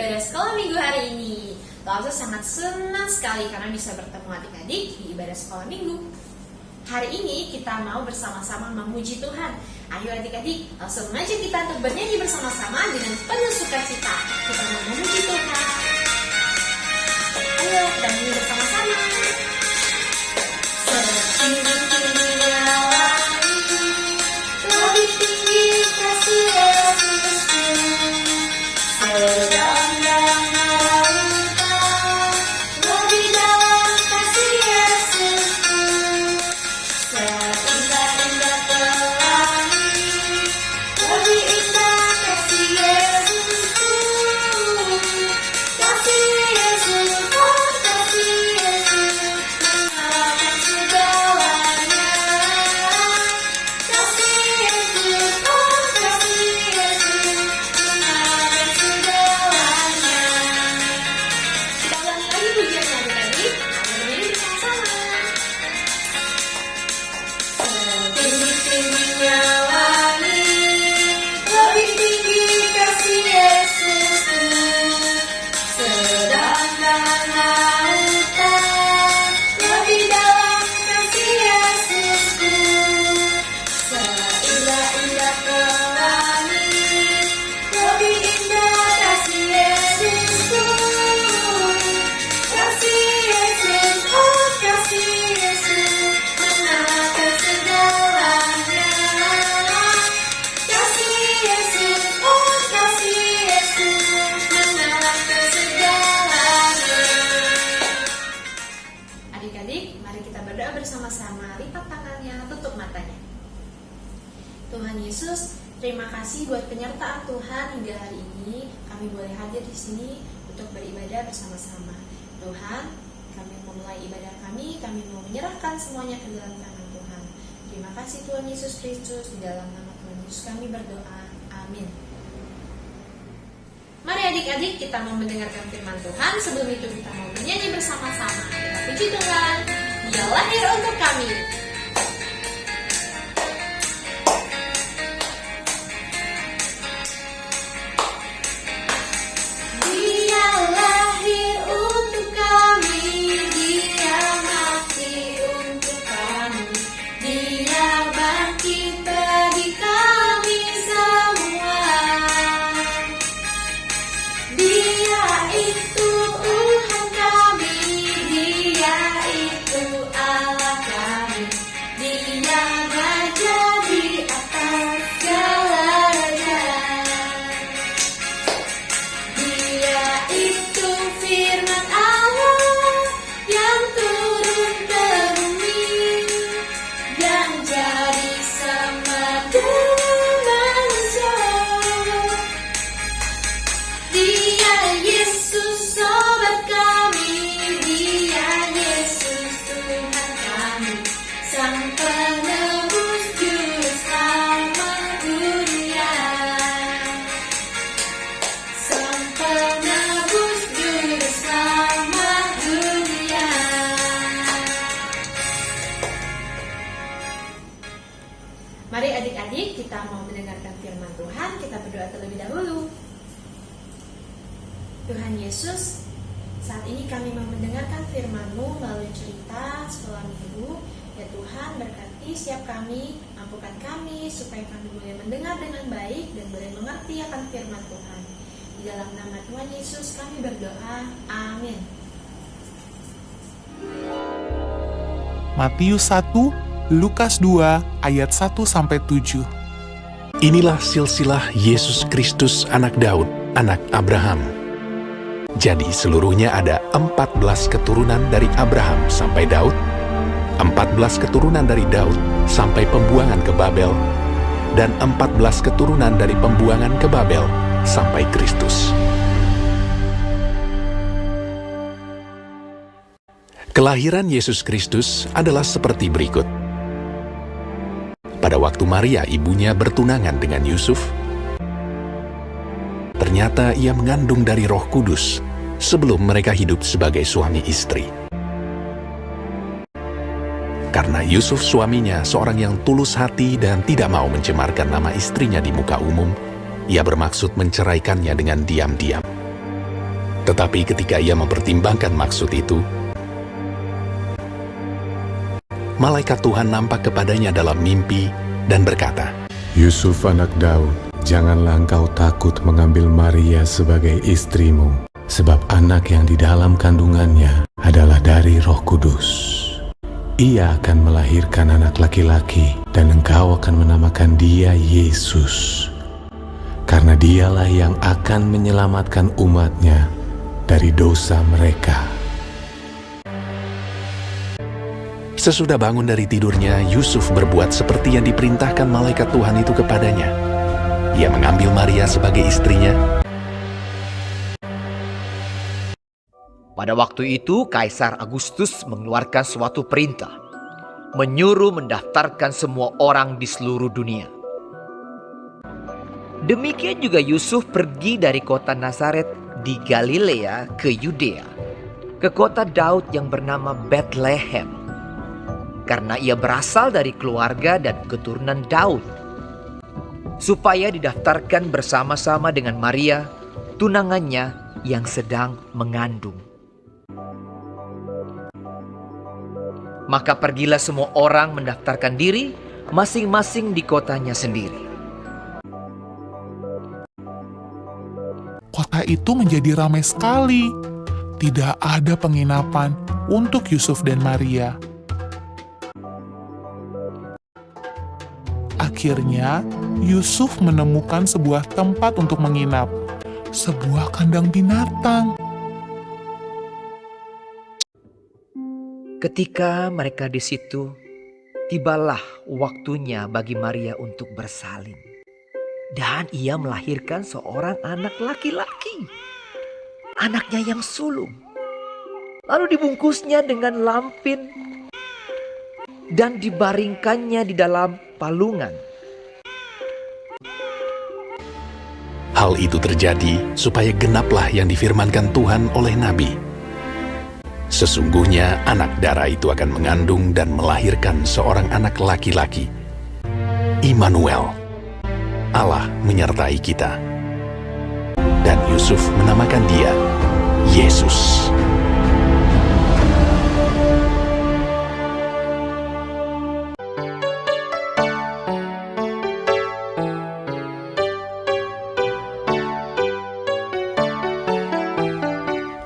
ibadah sekolah minggu hari ini. Lalu sangat senang sekali karena bisa bertemu adik-adik di ibadah sekolah minggu. Hari ini kita mau bersama-sama memuji Tuhan. Ayo adik-adik, langsung aja kita untuk bernyanyi bersama-sama dengan penuh sukacita. Kita mau memuji Tuhan. Ayo kita nyanyi bersama-sama. Setinggi-tingginya langit, lebih tinggi kasih Yesusku. Sedalam lautan, lebih dalam kasih Yesusku. Seindah-indah pelangi, lebih indah kasih Yesusku. Kasih Yesus, oh kasih Yesus, mengalahkan segalanya. Kasih Yesus, oh kasih Yesus, mengalahkan segalanya. Kita ulangi lagi pujiannya adik-adik. Ayo bernyanyi bersama-sama. Setinggi-tingginya langit, lebih tinggi kasih Yesusku. Sedalam lautan, lebih dalam kasih Yesusku. Seindah-indah pelangi, lebih indah kasih Yesusku. Kasih Yesus, oh kasih Yesus, mengalahkan segalanya. Kasih Yesus, oh kasih Yesus, mengalahkan segalanya. Adik-adik, mari kita berdoa bersama-sama. Lipat tangannya, tutup matanya. Tuhan Yesus, terima kasih buat penyertaan Tuhan hingga hari ini. Kami boleh hadir di sini untuk beribadah bersama-sama. Tuhan, kami memulai ibadah kami mau menyerahkan semuanya ke dalam tangan Tuhan. Terima kasih Tuhan Yesus Kristus, di dalam nama Tuhan Yesus kami berdoa. Amin. Mari adik-adik kita mau mendengarkan firman Tuhan. Sebelum itu kita mau bernyanyi bersama-sama. Kita puji Tuhan, Dia lahir untuk kami. Dia lahir untuk kami, Dia mati untuk kami, Dia bangkit bagi kami semua. Dia itu Tuhan kami, Dia itu Allah kami, Dia raja di atas segala raja. Dia itu firman Allah yang turun ke bumi, yang jadi sama dengan manusia. Dia Yesus sobat kami, Dia Yesus Tuhan kami, Sang penebus juru selamat dunia. Sang penebus juru selamat dunia. Mari adik-adik kita mau mendengarkan firman Tuhan. Kita berdoa terlebih dahulu. Tuhan Yesus, saat ini kami mau mendengarkan firman-Mu melalui cerita sekolah minggu. Ya Tuhan, berkati setiap kami, ampunkan kami supaya kami boleh mendengar dengan baik dan boleh mengerti akan firman Tuhan. Di dalam nama Tuhan Yesus kami berdoa. Amin. Matius 1, Lukas 2, ayat 1-7. Inilah silsilah Yesus Kristus anak Daud, anak Abraham. Jadi seluruhnya ada 14 keturunan dari Abraham sampai Daud, 14 keturunan dari Daud sampai pembuangan ke Babel, dan 14 keturunan dari pembuangan ke Babel sampai Kristus. Kelahiran Yesus Kristus adalah seperti berikut. Pada waktu Maria ibunya bertunangan dengan Yusuf, ternyata ia mengandung dari Roh Kudus sebelum mereka hidup sebagai suami istri. Karena Yusuf suaminya seorang yang tulus hati dan tidak mau mencemarkan nama istrinya di muka umum, ia bermaksud menceraikannya dengan diam-diam. Tetapi ketika ia mempertimbangkan maksud itu, malaikat Tuhan nampak kepadanya dalam mimpi dan berkata, Yusuf anak Daud, janganlah engkau takut mengambil Maria sebagai istrimu, sebab anak yang di dalam kandungannya adalah dari Roh Kudus. Ia akan melahirkan anak laki-laki, dan engkau akan menamakan dia Yesus, karena dialah yang akan menyelamatkan umatnya dari dosa mereka. Sesudah bangun dari tidurnya, Yusuf berbuat seperti yang diperintahkan malaikat Tuhan itu kepadanya. Ia mengambil Maria sebagai istrinya. Pada waktu itu, Kaisar Agustus mengeluarkan suatu perintah, menyuruh mendaftarkan semua orang di seluruh dunia. Demikian juga Yusuf pergi dari kota Nazaret di Galilea ke Yudea, ke kota Daud yang bernama Bethlehem, karena ia berasal dari keluarga dan keturunan Daud, supaya didaftarkan bersama-sama dengan Maria, tunangannya yang sedang mengandung. Maka pergilah semua orang mendaftarkan diri masing-masing di kotanya sendiri. Kota itu menjadi ramai sekali. Tidak ada penginapan untuk Yusuf dan Maria. Akhirnya, Yusuf menemukan sebuah tempat untuk menginap, sebuah kandang binatang. Ketika mereka di situ, tibalah waktunya bagi Maria untuk bersalin. Dan ia melahirkan seorang anak laki-laki, anaknya yang sulung. Lalu dibungkusnya dengan lampin dan dibaringkannya di dalam palungan. Hal itu terjadi supaya genaplah yang difirmankan Tuhan oleh Nabi. Sesungguhnya anak darah itu akan mengandung dan melahirkan seorang anak laki-laki. Immanuel, Allah menyertai kita. Dan Yusuf menamakan dia Yesus.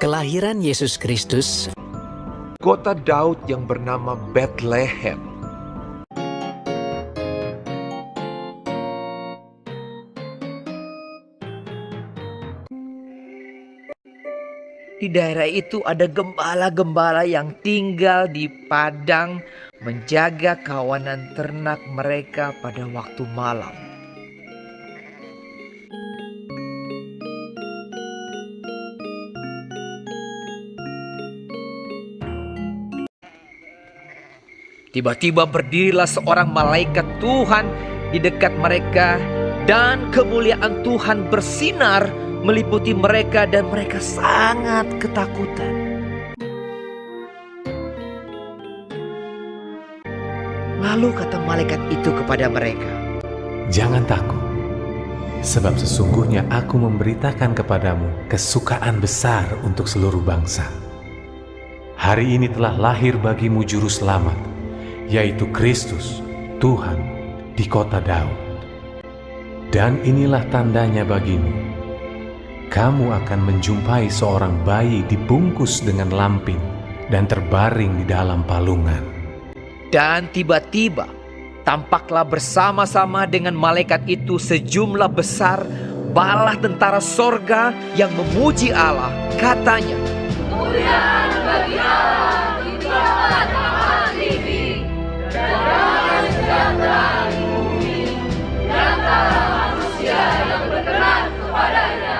Kelahiran Yesus Kristus. Kota Daud yang bernama Bethlehem. Di daerah itu ada gembala-gembala yang tinggal di padang menjaga kawanan ternak mereka pada waktu malam. Tiba-tiba berdirilah seorang malaikat Tuhan di dekat mereka, dan kemuliaan Tuhan bersinar meliputi mereka, dan mereka sangat ketakutan. Lalu kata malaikat itu kepada mereka, Jangan takut, sebab sesungguhnya aku memberitakan kepadamu kesukaan besar untuk seluruh bangsa. Hari ini telah lahir bagimu juru selamat, yaitu Kristus, Tuhan, di kota Daud. Dan inilah tandanya bagimu. Kamu akan menjumpai seorang bayi dibungkus dengan lampin dan terbaring di dalam palungan. dan tiba-tiba tampaklah bersama-sama dengan malaikat itu sejumlah besar bala tentara sorga yang memuji Allah. Katanya, Kemuliaan bagi Allah di tempat maha tinggi, dan damai sejahtera di bumi, di antara manusia yang berkenan kepadanya.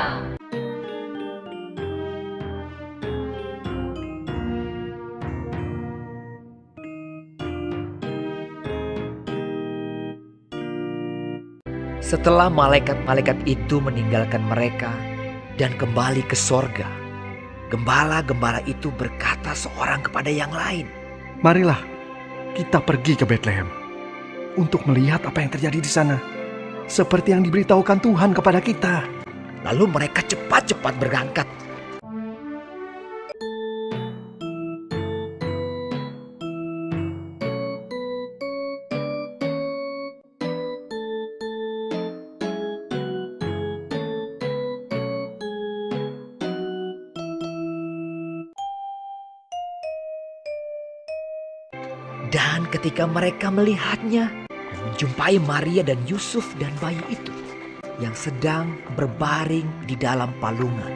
setelah malaikat-malaikat itu meninggalkan mereka dan kembali ke sorga, gembala-gembala itu berkata seorang kepada yang lain, Marilah kita pergi ke Bethlehem untuk melihat apa yang terjadi di sana, seperti yang diberitahukan Tuhan kepada kita. Lalu mereka cepat-cepat berangkat. Dan ketika mereka melihatnya, menjumpai Maria dan Yusuf dan bayi itu yang sedang berbaring di dalam palungan.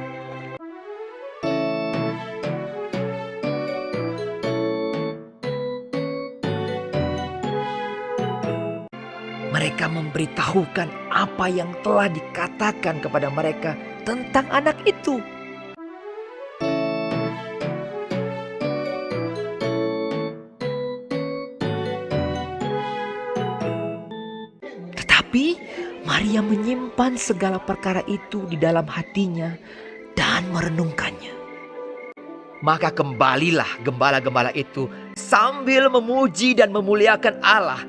Mereka memberitahukan apa yang telah dikatakan kepada mereka tentang anak itu. Tetapi Maria menyimpan segala perkara itu di dalam hatinya dan merenungkannya. Maka kembalilah gembala-gembala itu sambil memuji dan memuliakan Allah.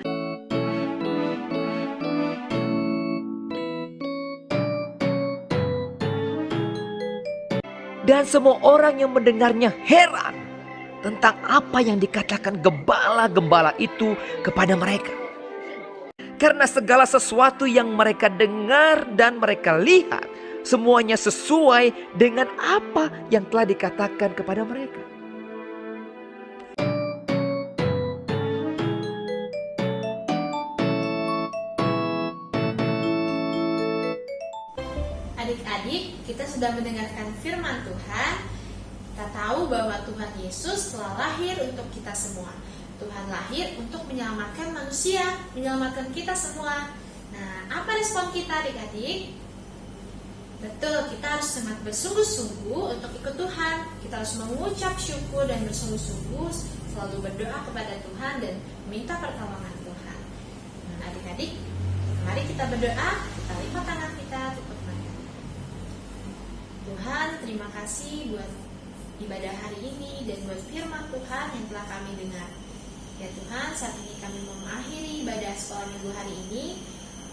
Dan semua orang yang mendengarnya heran tentang apa yang dikatakan gembala-gembala itu kepada mereka. Karena segala sesuatu yang mereka dengar dan mereka lihat, semuanya sesuai dengan apa yang telah dikatakan kepada mereka. Adik-adik, kita sudah mendengarkan firman Tuhan. Kita tahu bahwa Tuhan Yesus telah lahir untuk kita semua. Tuhan lahir untuk menyelamatkan manusia, menyelamatkan kita semua. Nah, apa respon kita adik-adik? Betul, kita harus sangat bersungguh-sungguh untuk ikut Tuhan. Kita harus mengucap syukur dan bersungguh-sungguh selalu berdoa kepada Tuhan dan minta pertolongan Tuhan. Nah, adik-adik, mari kita berdoa, kita lipat tangan kita, tutup mata. Tuhan, terima kasih buat ibadah hari ini dan buat firman Tuhan yang telah kami dengar. Ya Tuhan, saat ini kami mau mengakhiri ibadah sekolah minggu hari ini.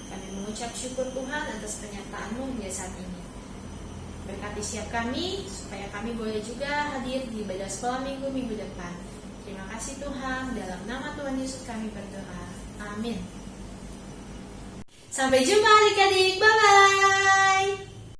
Kami mengucap syukur Tuhan atas penyertaan-Mu hingga saat ini. Berkati setiap kami, supaya kami boleh juga hadir di ibadah sekolah minggu depan. Terima kasih Tuhan, dalam nama Tuhan Yesus kami berdoa. Amin. Sampai jumpa adik-adik, bye-bye.